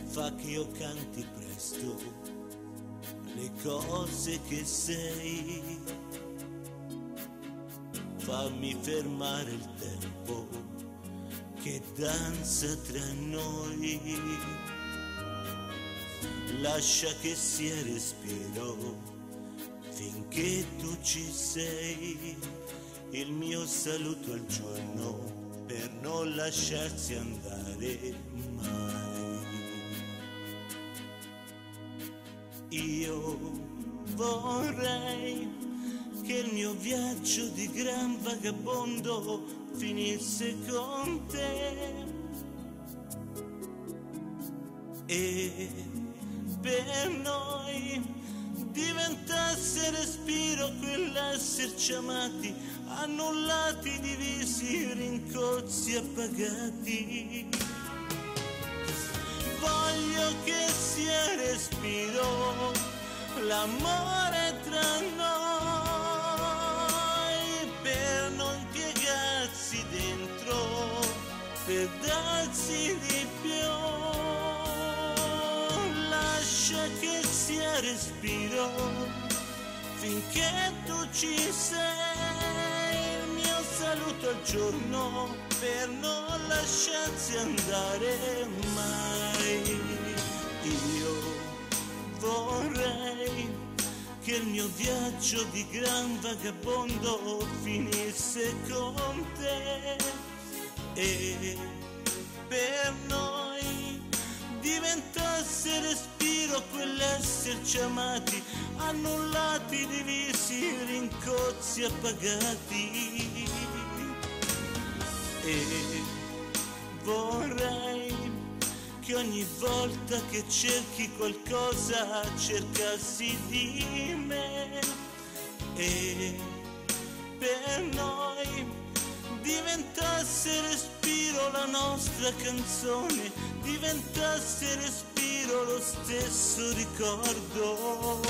fa che io canti presto le cose che sei, fammi fermare il tempo che danza tra noi, lascia che sia respiro finché tu ci sei, il mio saluto al giorno per non lasciarsi andare mai. Io vorrei che il mio viaggio di gran vagabondo finisse con te e per noi diventasse respiro quell'esserci amati, annullati, divisi, rincozzi, appagati. Voglio che sia respiro l'amore tra noi, per non piegarsi dentro, per darsi di più. Lascia che sia respiro finché tu ci sei, il mio saluto al giorno per non lasciarsi andare mai. Io vorrei che il mio viaggio di gran vagabondo finisse con te e per noi diventasse respiro quell'esserci amati, annullati, divisi, rincozzi, appagati. E vorrei che ogni volta che cerchi qualcosa cercassi di me e per noi diventasse respiro la nostra canzone, diventasse respiro lo stesso ricordo.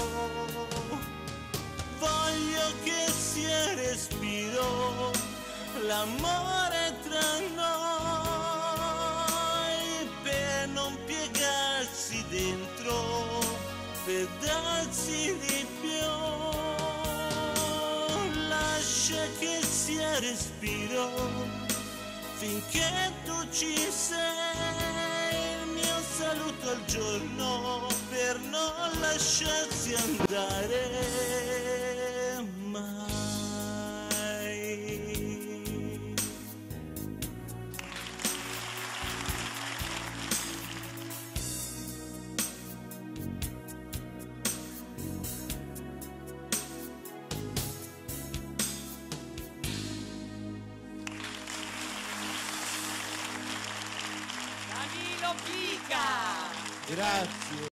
Voglio che sia respiro l'amore tra noi, per non piegarsi dentro, per darsi di più. Lascia che sia respiro finché tu ci sei, il mio saluto al giorno per non lasciarsi andare mai. Danilo Pica! Grazie.